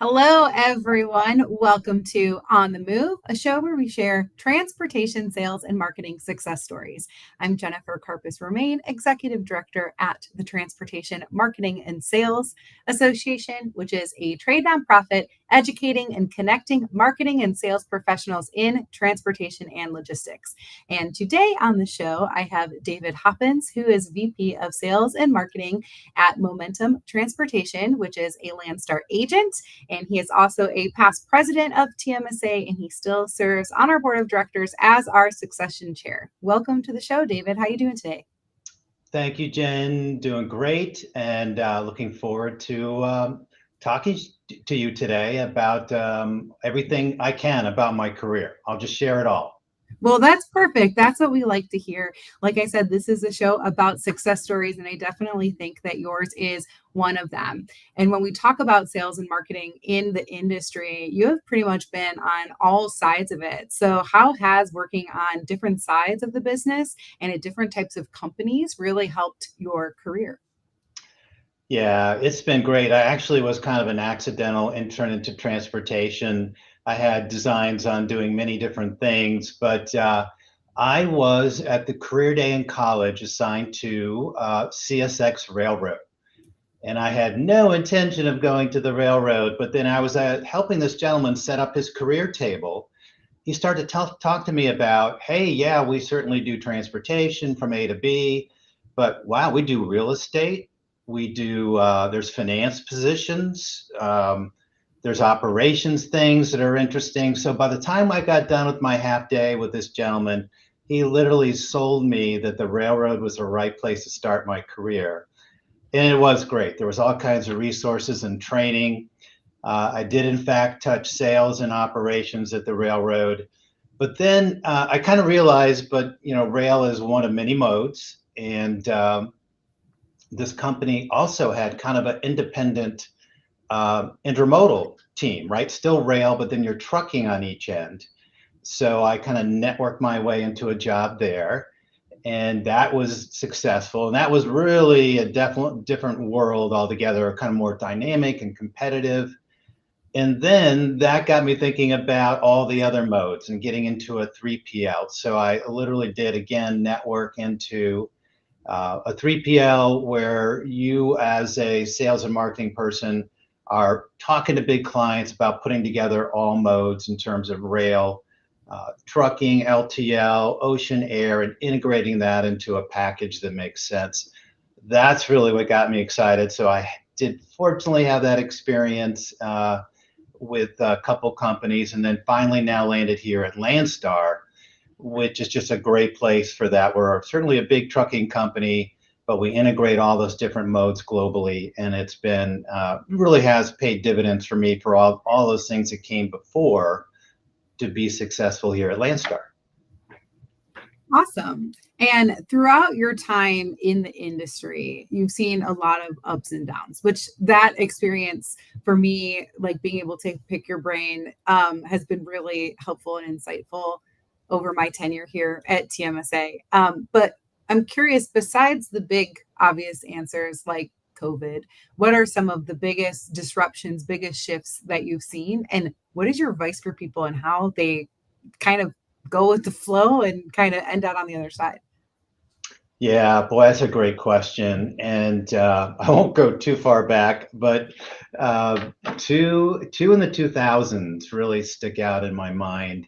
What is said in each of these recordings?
Hello, everyone. Welcome to On the Move, a show where we share transportation sales and marketing success stories. I'm Jennifer Carpus Romaine, Executive Director at the Transportation Marketing and Sales Association, which is a trade nonprofit educating and connecting marketing and sales professionals in transportation and logistics. And today on the show, I have David Hoppens, who is VP of Sales and Marketing at Momentum Transportation, which is a Landstar agent. And he is also a past president of TMSA, and he still serves on our board of directors as our succession chair. Welcome to the show, David. How are you doing today? Thank you, Jen. Doing great, and looking forward to talking to you today about everything I can about my career. I'll just share it all. Well, that's perfect. That's what we like to hear. Like I said, this is a show about success stories, and I definitely think that yours is one of them. And when we talk about sales and marketing in the industry, you have pretty much been on all sides of it. So, how has working on different sides of the business and at different types of companies really helped your career? Yeah, it's been great. I actually was kind of an accidental intern into transportation. I had designs on doing many different things, but I was at the career day in college assigned to CSX Railroad. And I had no intention of going to the railroad, but then I was helping this gentleman set up his career table. He started to talk to me about, hey, yeah, we certainly do transportation from A to B, but wow, we do real estate. We do, there's finance positions, there's operations things that are interesting. So by the time I got done with my half day with this gentleman, he literally sold me that the railroad was the right place to start my career. And it was great. There was all kinds of resources and training. I did, in fact, touch sales and operations at the railroad. But then I kind of realized, rail is one of many modes. And this company also had kind of an independent intermodal team, right? Still rail, but then you're trucking on each end. So I kind of networked my way into a job there, and that was successful. And that was really a definite different world altogether, kind of more dynamic and competitive. And then that got me thinking about all the other modes and getting into a 3PL. So I literally did again network into a 3PL where you, as a sales and marketing person, are talking to big clients about putting together all modes in terms of rail, trucking, LTL, ocean, air, and integrating that into a package that makes sense. That's really what got me excited. So I did fortunately have that experience with a couple companies, and then finally now landed here at Landstar, which is just a great place for that. We're certainly a big trucking company, but we integrate all those different modes globally, and it's been really has paid dividends for me for all those things that came before to be successful here at Landstar. Awesome. And throughout your time in the industry, you've seen a lot of ups and downs, which that experience for me, like being able to pick your brain, has been really helpful and insightful over my tenure here at TMSA. But I'm curious, besides the big obvious answers like COVID, what are some of the biggest disruptions, biggest shifts that you've seen? And what is your advice for people and how they kind of go with the flow and kind of end out on the other side? Yeah, boy, that's a great question. And I won't go too far back, but two in the 2000s really stick out in my mind.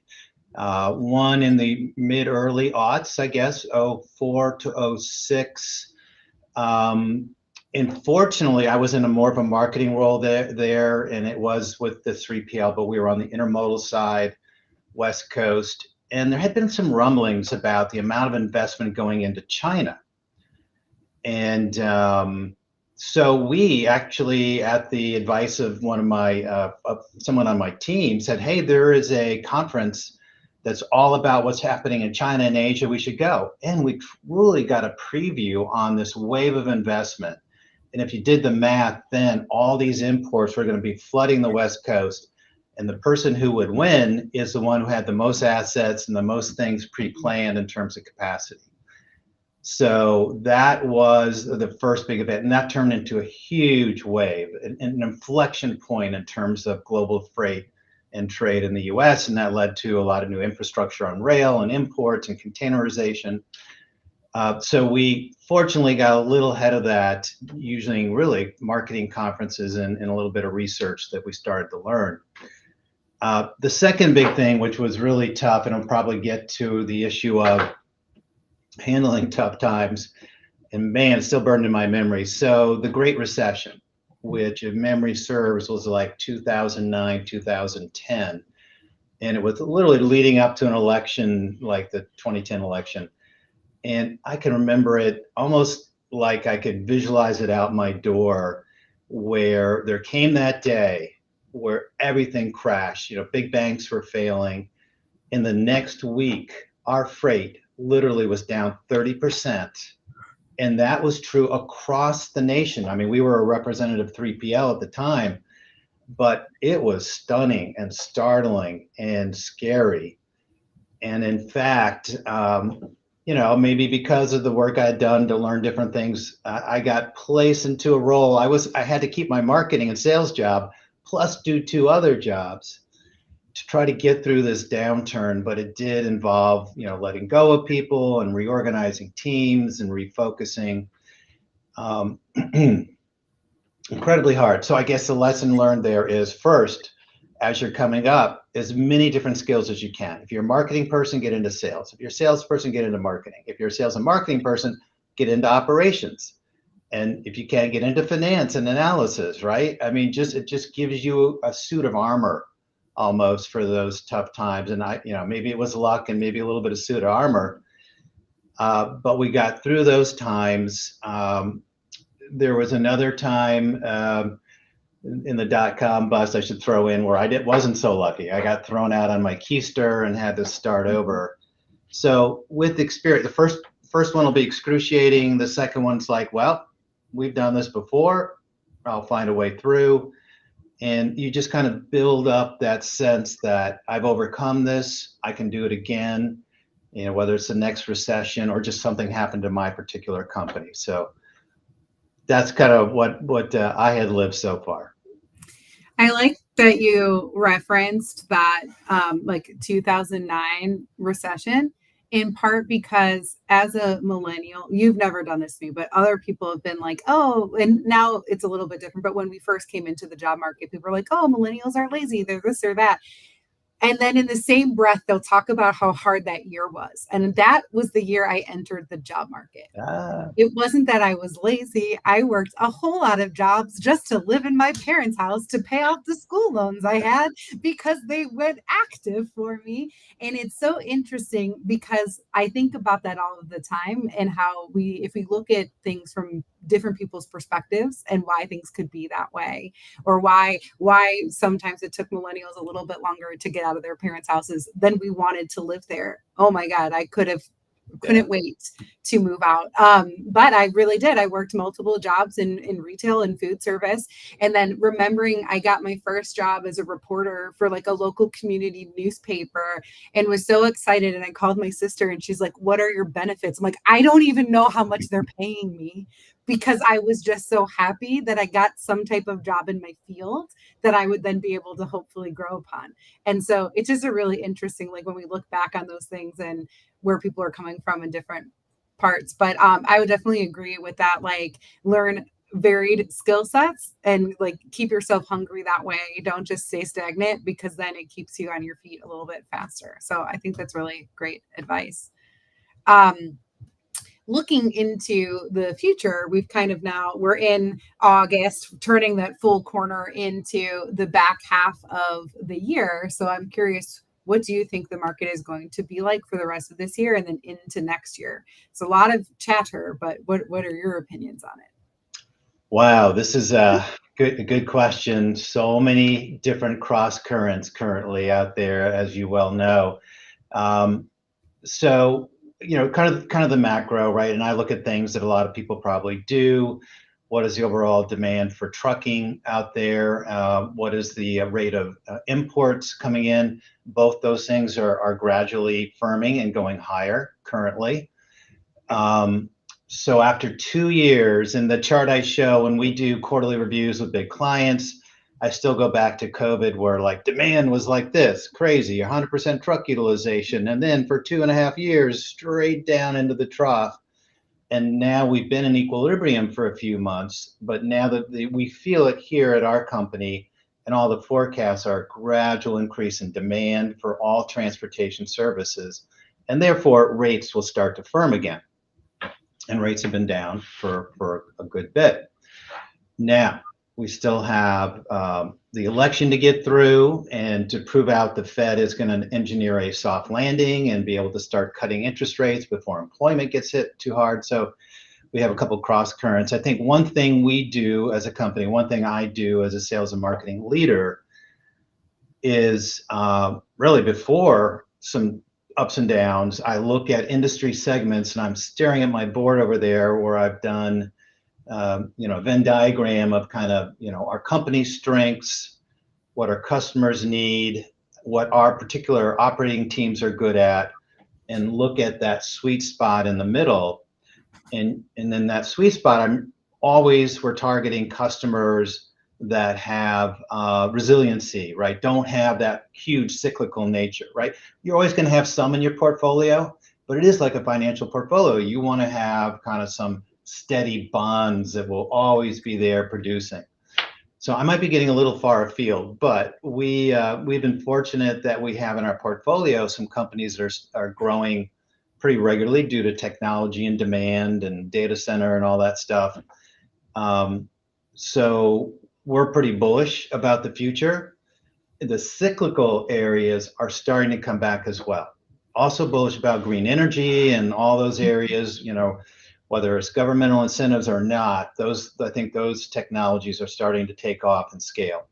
One in the mid early aughts, I guess, '04 to '06. And fortunately, I was in a more of a marketing role there, and it was with the 3PL, but we were on the intermodal side, West Coast. And there had been some rumblings about the amount of investment going into China. And so we actually, at the advice of one of my someone on my team, said, "Hey, there is a conference that's all about what's happening in China and Asia. We should go." And we really got a preview on this wave of investment. And if you did the math, then all these imports were going to be flooding the West Coast. And the person who would win is the one who had the most assets and the most things pre-planned in terms of capacity. So that was the first big event, and that turned into a huge wave, an inflection point in terms of global freight and trade in the US. And that led to a lot of new infrastructure on rail and imports and containerization. So we fortunately got a little ahead of that using really marketing conferences and a little bit of research that we started to learn. The second big thing, which was really tough, and I'll probably get to the issue of handling tough times, and man, it's still burned in my memory. So the Great Recession, which if memory serves was like 2009, 2010. And it was literally leading up to an election like the 2010 election. And I can remember it almost like I could visualize it out my door, where there came that day where everything crashed. Big banks were failing. In the next week, our freight literally was down 30%. And that was true across the nation. I mean, we were a representative 3PL at the time, but it was stunning and startling and scary. And in fact, maybe because of the work I had done to learn different things, I got placed into a role. I had to keep my marketing and sales job, plus do two other jobs to try to get through this downturn. But it did involve, letting go of people and reorganizing teams and refocusing. Incredibly hard. So I guess the lesson learned there is, first, as you're coming up, as many different skills as you can. If you're a marketing person, get into sales. If you're a salesperson, get into marketing. If you're a sales and marketing person, get into operations. And if you can't, get into finance and analysis, right? I mean, it just gives you a suit of armor almost for those tough times. And maybe it was luck and maybe a little bit of suit of armor. But we got through those times. There was another time in the dot-com bust, I should throw in, where wasn't so lucky. I got thrown out on my keister and had to start over. So with experience, the first one will be excruciating. The second one's like, well, we've done this before. I'll find a way through. And you just kind of build up that sense that I've overcome this. I can do it again. Whether it's the next recession or just something happened to my particular company. So that's kind of what I had lived so far. I like that you referenced that like 2009 recession, in part because as a millennial, you've never done this to me, but other people have been like, oh, and now it's a little bit different. But when we first came into the job market, people were like, oh, millennials are lazy, they're this or that. And then in the same breath, they'll talk about how hard that year was. And that was the year I entered the job market. It wasn't that I was lazy. I worked a whole lot of jobs just to live in my parents' house to pay off the school loans I had because they went active for me. And it's so interesting because I think about that all of the time, and how if we look at things from different people's perspectives and why things could be that way, or why sometimes it took millennials a little bit longer to get out of their parents' houses than we wanted to live there. Oh my God, I couldn't wait to move out. But I really did. I worked multiple jobs in retail and food service. And then remembering I got my first job as a reporter for like a local community newspaper, and was so excited. And I called my sister and she's like, what are your benefits? I'm like, I don't even know how much they're paying me, because I was just so happy that I got some type of job in my field that I would then be able to hopefully grow upon. And so it's just a really interesting, like when we look back on those things and where people are coming from in different parts. But I would definitely agree with that. Like, learn varied skill sets and like keep yourself hungry that way. Don't just stay stagnant, because then it keeps you on your feet a little bit faster. So I think that's really great advice. Looking into the future, we're in August, turning that full corner into the back half of the year. So I'm curious, what do you think the market is going to be like for the rest of this year and then into next year? It's a lot of chatter, but what are your opinions on it? Wow, this is a good question. So many different cross currents currently out there, as you well know. So kind of the macro, right? And I look at things that a lot of people probably do. What is the overall demand for trucking out there? What is the rate of imports coming in? Both those things are gradually firming and going higher currently. So after 2 years, and the chart I show when we do quarterly reviews with big clients, I still go back to COVID where like demand was like this, crazy, 100% truck utilization. And then for 2.5 years, straight down into the trough. And now we've been in equilibrium for a few months, but now that we feel it here at our company, and all the forecasts are a gradual increase in demand for all transportation services, and therefore rates will start to firm again. And rates have been down for a good bit. Now, we still have the election to get through and to prove out the Fed is going to engineer a soft landing and be able to start cutting interest rates before employment gets hit too hard. So we have a couple cross currents. I think one thing we do as a company, one thing I do as a sales and marketing leader is really before some ups and downs, I look at industry segments, and I'm staring at my board over there where I've done a Venn diagram of kind of, our company's strengths, what our customers need, what our particular operating teams are good at, and look at that sweet spot in the middle. And then that sweet spot, we're targeting customers that have resiliency, right? Don't have that huge cyclical nature, right? You're always going to have some in your portfolio, but it is like a financial portfolio. You want to have kind of some steady bonds that will always be there producing. So I might be getting a little far afield, but we've been fortunate that we have in our portfolio some companies that are growing pretty regularly due to technology and demand and data center and all that stuff. So we're pretty bullish about the future. The cyclical areas are starting to come back as well. Also bullish about green energy and all those areas, whether it's governmental incentives or not, I think those technologies are starting to take off and scale.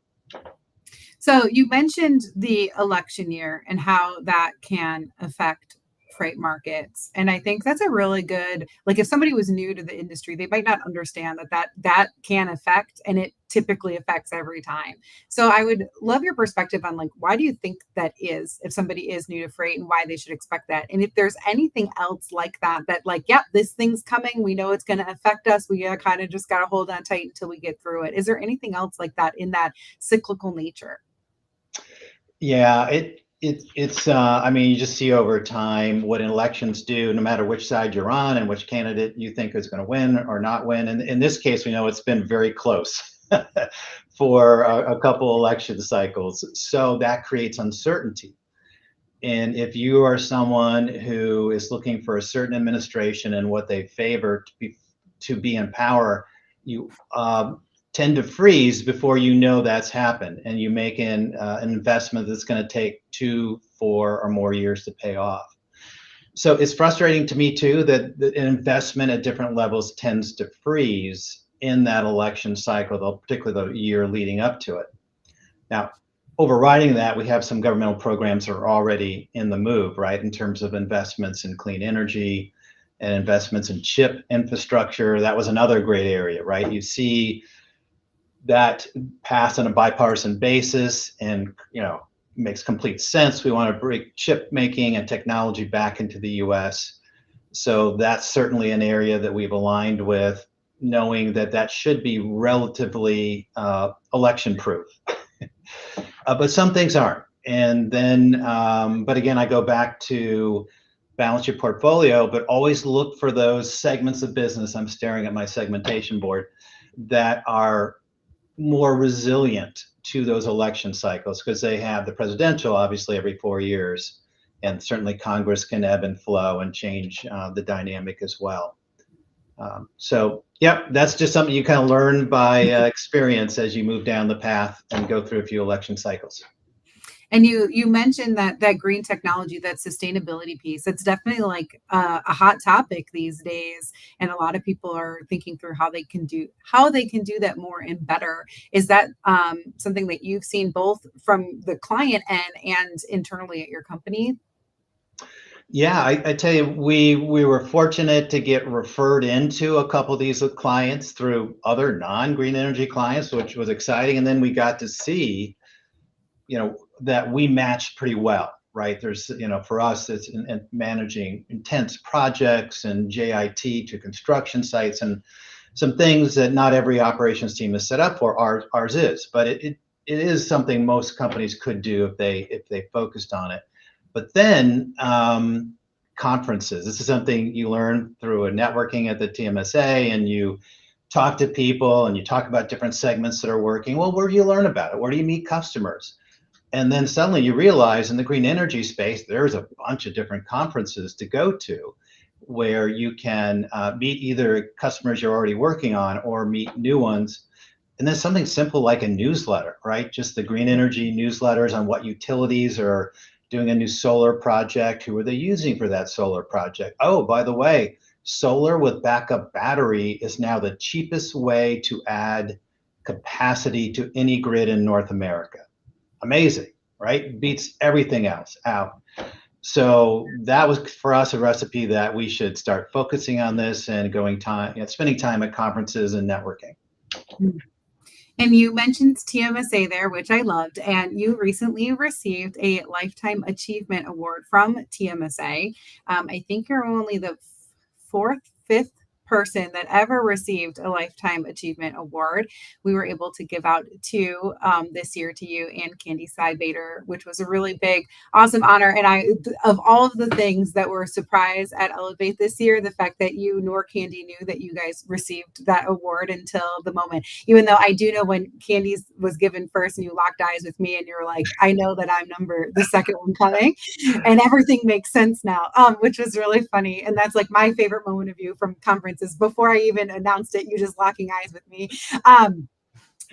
So you mentioned the election year and how that can affect freight markets. And I think that's a really good, like if somebody was new to the industry, they might not understand that can affect, and it typically affects every time. So I would love your perspective on like, why do you think that is, if somebody is new to freight, and why they should expect that? And if there's anything else like that, like, yeah, this thing's coming, we know it's going to affect us. We kind of just got to hold on tight until we get through it. Is there anything else like that in that cyclical nature? Yeah, it's I mean, you just see over time what elections do, no matter which side you're on and which candidate you think is going to win or not win. And in this case, we know it's been very close for a couple election cycles. So that creates uncertainty. And if you are someone who is looking for a certain administration and what they favor to be in power, you tend to freeze before you know that's happened, and you make an investment that's going to take 2, 4, or more years to pay off. So it's frustrating to me too that an investment at different levels tends to freeze in that election cycle, particularly the year leading up to it. Now, overriding that, we have some governmental programs that are already in the move, right, in terms of investments in clean energy and investments in chip infrastructure. That was another great area, right? You see that pass on a bipartisan basis, and makes complete sense. We want to bring chip making and technology back into the U.S. So that's certainly an area that we've aligned with, knowing that should be relatively election proof. But some things aren't. And then, but again, I go back to balance your portfolio, but always look for those segments of business. I'm staring at my segmentation board that are more resilient to those election cycles, because they have the presidential, obviously, every 4 years, and certainly Congress can ebb and flow and change the dynamic as well. So, yep, that's just something you kind of learn by experience as you move down the path and go through a few election cycles. And you mentioned that green technology, that sustainability piece. It's definitely like a hot topic these days, and a lot of people are thinking through how they can do that more and better. Is that something that you've seen both from the client end and internally at your company? Yeah, I tell you, we were fortunate to get referred into a couple of these clients through other non-green energy clients, which was exciting. And then we got to see, that we matched pretty well. right? There's, for us, it's in managing intense projects and JIT to construction sites and some things that not every operations team is set up for. Ours is, but it is something most companies could do if they focused on it. But then conferences. This is something you learn through a networking at the TMSA, and you talk to people and you talk about different segments that are working. Well, where do you learn about it? Where do you meet customers? And then suddenly you realize in the green energy space, there's a bunch of different conferences to go to where you can meet either customers you're already working on or meet new ones. And then something simple like a newsletter, right? Just the green energy newsletters on what utilities are doing a new solar project. Who are they using for that solar project? Oh, by the way, solar with backup battery is now the cheapest way to add capacity to any grid in North America. Amazing, right? Beats everything else out. So that was for us a recipe that we should start focusing on this and spending time at conferences and networking. And you mentioned TMSA there, which I loved. And you recently received a Lifetime Achievement Award from TMSA. I think you're only the fifth person that ever received a Lifetime Achievement Award. We were able to give out two this year to you and Candy Sidebader, which was a really big, awesome honor. And of all of the things that were a surprise at Elevate this year, the fact that you nor Candy knew that you guys received that award until the moment, even though I do know when Candy's was given first and you locked eyes with me and you're like, I know that I'm the second one coming, and everything makes sense now, which was really funny. And that's like my favorite moment of you from conferences before I even announced it, you just locking eyes with me.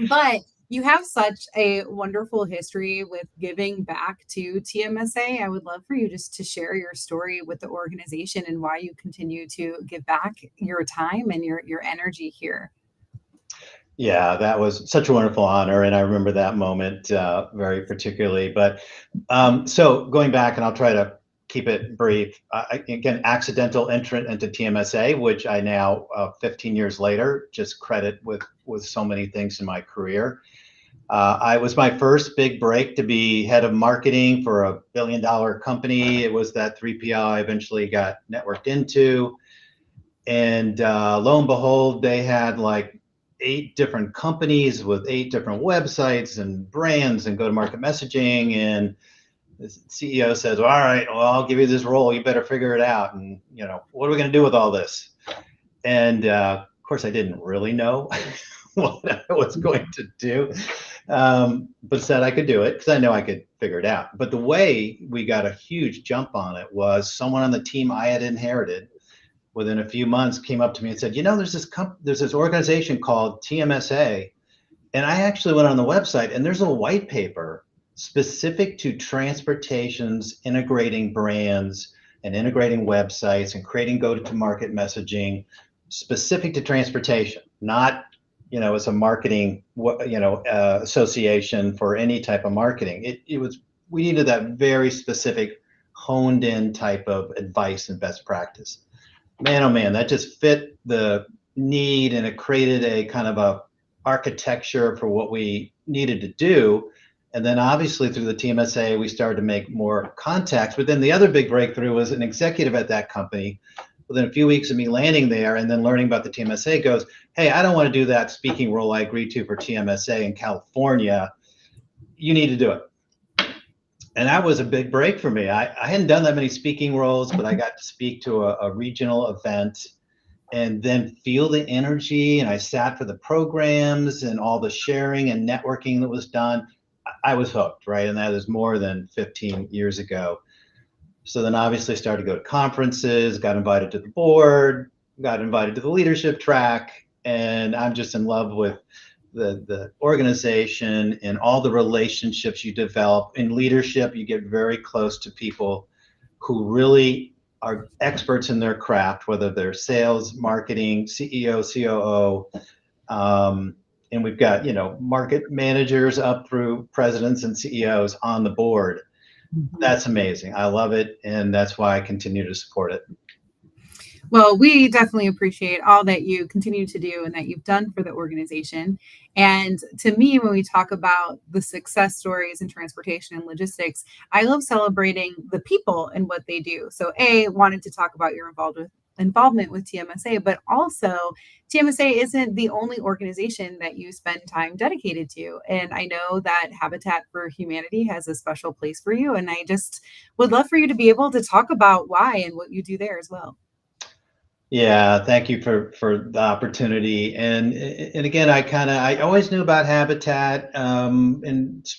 But you have such a wonderful history with giving back to TMSA. I would love for you just to share your story with the organization and why you continue to give back your time and your energy here. Yeah, that was such a wonderful honor, and I remember that moment very particularly. But so going back, and I'll try to keep it brief. Again, accidental entrant into TMSA, which I now, 15 years later, just credit with so many things in my career. I was my first big break to be head of marketing for a billion-dollar company. It was that 3PL I eventually got networked into. And lo and behold, they had like 8 different companies with 8 different websites and brands and go-to-market messaging. And the CEO says, all right, well, I'll give you this role. You better figure it out. And, what are we going to do with all this? And of course, I didn't really know what I was going to do, but said I could do it because I know I could figure it out. But the way we got a huge jump on it was someone on the team I had inherited within a few months came up to me and said, there's this organization called TMSA. And I actually went on the website and there's a white paper specific to transportation's integrating brands and integrating websites and creating go-to-market messaging specific to transportation, not, as a marketing, association for any type of marketing. We needed that very specific, honed in type of advice and best practice. Man, oh man, that just fit the need, and it created a kind of a architecture for what we needed to do. And then obviously through the TMSA, we started to make more contacts. But then the other big breakthrough was an executive at that company. Within a few weeks of me landing there and then learning about the TMSA goes, hey, I don't want to do that speaking role I agreed to for TMSA in California. You need to do it. And that was a big break for me. I hadn't done that many speaking roles, but I got to speak to a regional event and then feel the energy. And I sat for the programs and all the sharing and networking that was done. I was hooked, right? And that is more than 15 years ago. So then obviously started to go to conferences, got invited to the board, got invited to the leadership track. And I'm just in love with the organization and all the relationships you develop. In leadership, you get very close to people who really are experts in their craft, whether they're sales, marketing, CEO, COO. And we've got, market managers up through presidents and CEOs on the board. That's amazing. I love it. And that's why I continue to support it. Well, we definitely appreciate all that you continue to do and that you've done for the organization. And to me, when we talk about the success stories in transportation and logistics, I love celebrating the people and what they do. So, A, wanted to talk about your involvement with TMSA, but also TMSA isn't the only organization that you spend time dedicated to. And I know that Habitat for Humanity has a special place for you. And I just would love for you to be able to talk about why and what you do there as well. Yeah, thank you for the opportunity. And again, I always knew about Habitat, and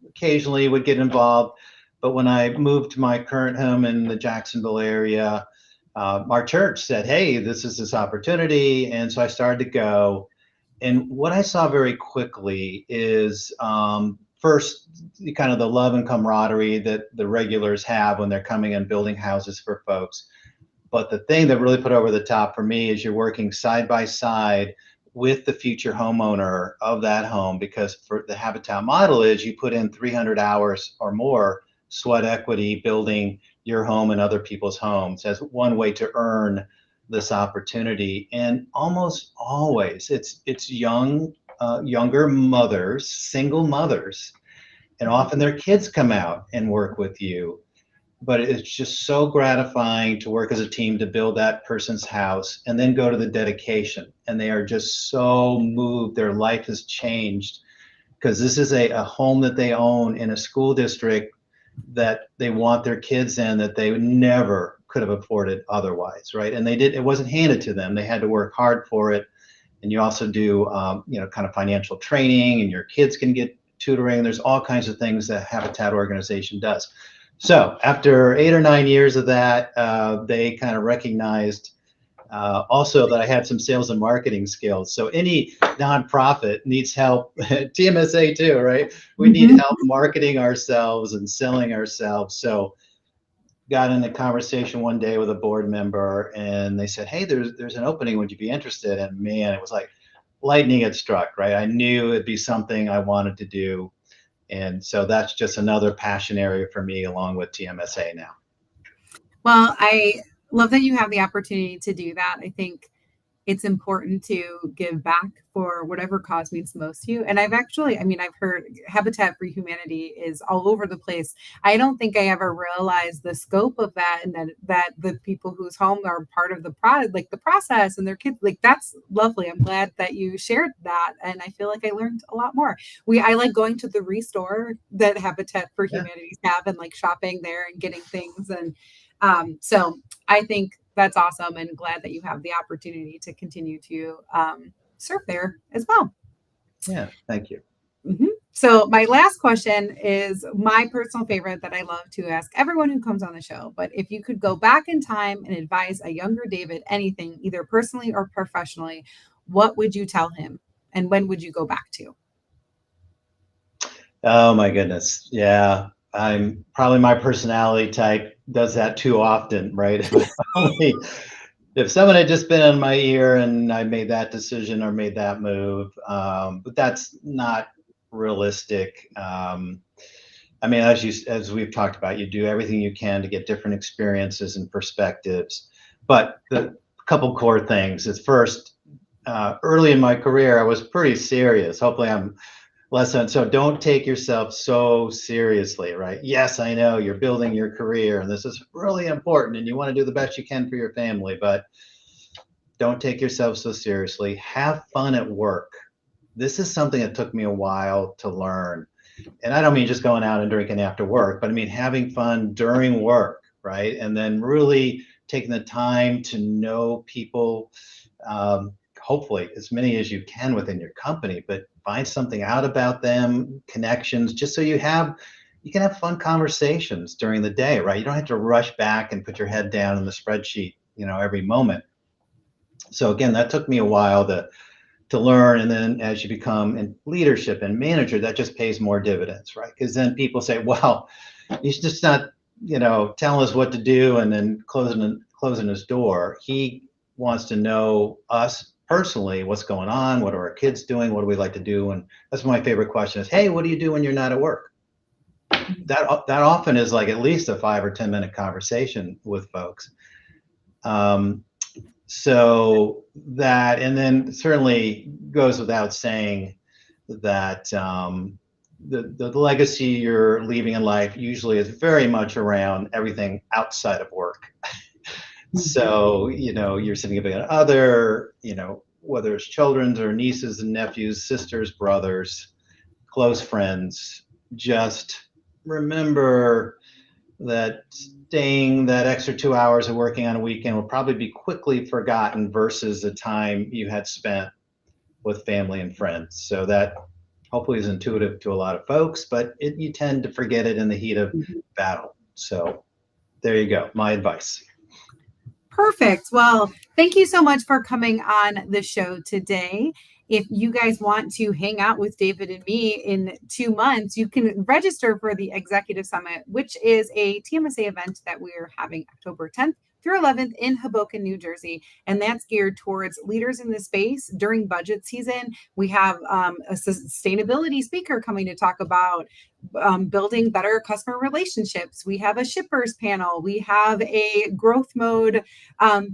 occasionally would get involved. But when I moved to my current home in the Jacksonville area, our church said, "Hey, this is this opportunity," and so I started to go. And what I saw very quickly is, first, kind of the love and camaraderie that the regulars have when they're coming and building houses for folks. But the thing that really put over the top for me is you're working side by side with the future homeowner of that home, because for the Habitat model is you put in 300 hours or more sweat equity building your home and other people's homes as one way to earn this opportunity. And almost always it's younger mothers, single mothers, and often their kids come out and work with you. But it's just so gratifying to work as a team to build that person's house and then go to the dedication. And they are just so moved. Their life has changed because this is a home that they own in a school district that they want their kids in, that they never could have afforded otherwise, right? And it wasn't handed to them. They had to work hard for it. And you also do, kind of financial training, and your kids can get tutoring. There's all kinds of things that Habitat organization does. So after 8 or 9 years of that, they kind of recognized, also, that I had some sales and marketing skills. So any nonprofit needs help. TMSA too, right? We need Mhm. help marketing ourselves and selling ourselves. So got in a conversation one day with a board member, and they said, "Hey, there's an opening. Would you be interested?" And man, it was like lightning had struck, right? I knew it'd be something I wanted to do. And so that's just another passion area for me along with TMSA now. Well, I love that you have the opportunity to do that. I think it's important to give back for whatever cause means the most to you. And I've actually, I mean, I've heard Habitat for Humanity is all over the place. I don't think I ever realized the scope of that, and that the people whose home are part of the like the process and their kids, like that's lovely. I'm glad that you shared that. And I feel like I learned a lot more. I like going to the restore that Habitat for Yeah. Humanities have and like shopping there and getting things. And so I think that's awesome, and glad that you have the opportunity to continue to serve there as well. Yeah. Thank you. Mhm. So, my last question is my personal favorite that I love to ask everyone who comes on the show. But if you could go back in time and advise a younger David anything, either personally or professionally, what would you tell him? And when would you go back to? Oh my goodness. Yeah. I'm probably, my personality type does that too often, right? Only if someone had just been in my ear and I made that decision or made that move. But that's not realistic. I mean, as we've talked about, you do everything you can to get different experiences and perspectives. But the couple core things is, first, early in my career, I was pretty serious. Hopefully, I'm less than. So don't take yourself so seriously, right? Yes, I know you're building your career and this is really important and you want to do the best you can for your family, but don't take yourself so seriously. Have fun at work. This is something that took me a while to learn. And I don't mean just going out and drinking after work, but I mean having fun during work, right? And then really taking the time to know people, hopefully as many as you can within your company, but find something out about them, connections, just so you can have fun conversations during the day, right? You don't have to rush back and put your head down in the spreadsheet, every moment. So again, that took me a while to learn. And then as you become in leadership and manager, that just pays more dividends, right? Because then people say, well, he's just not, telling us what to do and then closing his door. He wants to know us personally, what's going on, what are our kids doing, what do we like to do? And that's my favorite question is, hey, what do you do when you're not at work? That often is like at least a 5 or 10 minute conversation with folks. Um, So that, and then certainly goes without saying that the legacy you're leaving in life usually is very much around everything outside of work. So, you're significant other, whether it's children or nieces and nephews, sisters, brothers, close friends, just remember that staying that extra 2 hours of working on a weekend will probably be quickly forgotten versus the time you had spent with family and friends. So that hopefully is intuitive to a lot of folks, but you tend to forget it in the heat of battle. So there you go, my advice. Perfect. Well, thank you so much for coming on the show today. If you guys want to hang out with David and me in 2 months, you can register for the Executive Summit, which is a TMSA event that we're having October 10th through 11th in Hoboken, New Jersey. And that's geared towards leaders in the space during budget season. We have a sustainability speaker coming to talk about building better customer relationships. We have a shippers panel. We have a growth mode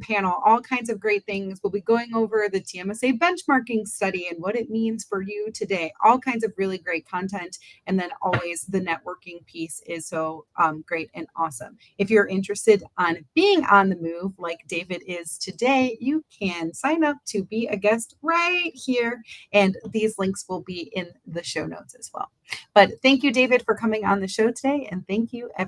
panel, all kinds of great things. We'll be going over the TMSA benchmarking study and what it means for you today, all kinds of really great content. And then always the networking piece is so great and awesome. If you're interested on being on the move like David is today, you can sign up to be a guest right here. And these links will be in the show notes as well. But thank you, David, for coming on the show today. And thank you, everyone.